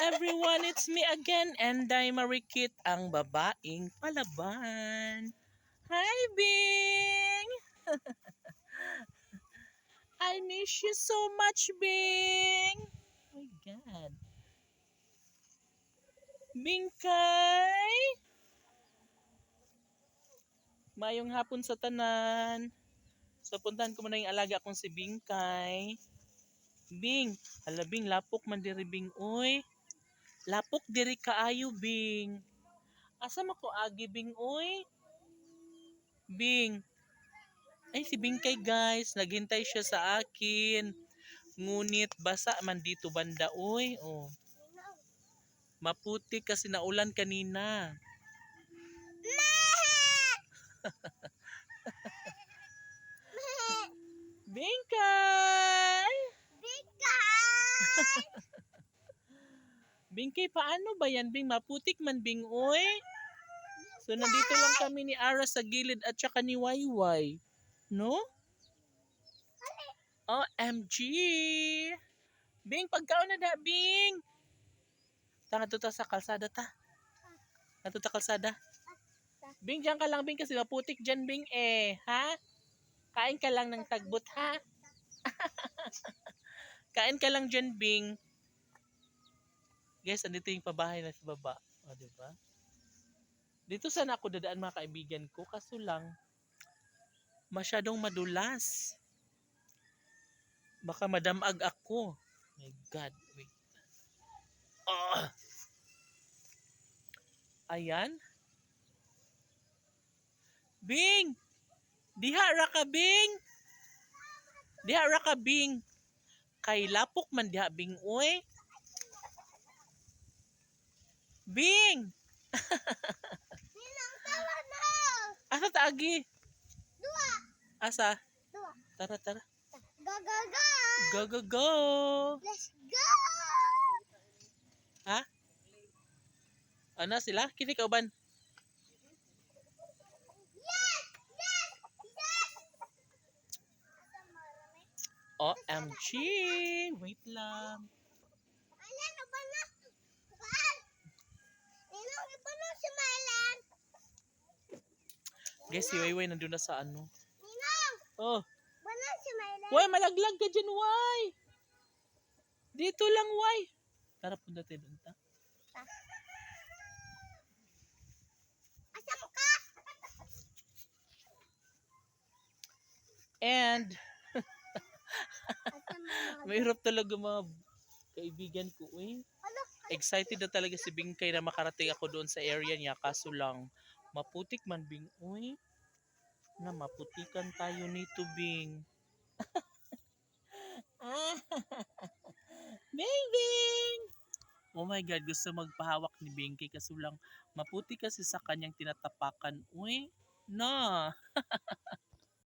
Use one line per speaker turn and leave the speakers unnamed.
everyone, it's me again, and I'm Marikit, ang babaeng palaban. Hi, Bing! I miss you so much, Bing! Oh my God. Bingkay! Mayong hapon sa tanan. So, puntahan ko muna yung alaga kong si Bingkay. Bing! Hala, Bing, lapok man diri, Bing. Uy! Lapok diri kaayo, Bing. Asa mo ko agi, Bing, uy? Bing. Ay, si Bingkay guys, naghintay siya sa akin. Ngunit basa man dito banda, uy. Oh. Maputi kasi naulan kanina. Bingkay! Bingkay, paano ba yan, Bing? Maputik man, Bing, uy. So, nandito lang kami ni Ara sa gilid at saka ni Wayway. No? OMG! Bing, pagkaon na da, Bing! Tanga to ta sa kalsada ta. Nato ta kalsada. Bing, dyan ka lang, Bing, kasi maputik dyan, Bing, eh. Ha? Kain ka lang ng tagbot, ha? Kain ka lang dyan, Bing. Guys, andito yung pabahay na sa baba. O, diba? Dito sana ako dadaan, mga kaibigan ko. Kaso lang, masyadong madulas. Baka madamag ako. My God, wait. Oh! Ayan. Bing! Diha ra ka, Bing! Diha ra ka, Bing! Kay lapok man diha, Bing, uy. Bing! Asa taagi? Asa? Tara, tara.
Go, go, go!
Go, go, go!
Let's go!
Ha? Ano sila? Kini ka uban?
Yes! Yes! Yes!
OMG! Wait lang.
Ayan, iba na. Saan? Ninong, iba na si Mylan.
Guys, si Wayway nandun na sa ano.
Ninong,
Oh,
iba na si Mylan.
Way, malaglag ka dyan, Way! Dito lang, Way! Tara, punta tayo doon, ta.
Asam ka?
And,
Asam mo.
mahirap talaga mga kaibigan ko, eh.
Ano?
Excited na talaga si Bingkay na makarating ako doon sa area niya. Kaso lang, maputik man, Bing. Uy, na maputikan tayo nito, Bing. Bing, Bing! Oh my God, gusto magpahawak ni Bingkay. Kaso lang, maputi kasi sa kanyang tinatapakan. Uy, na.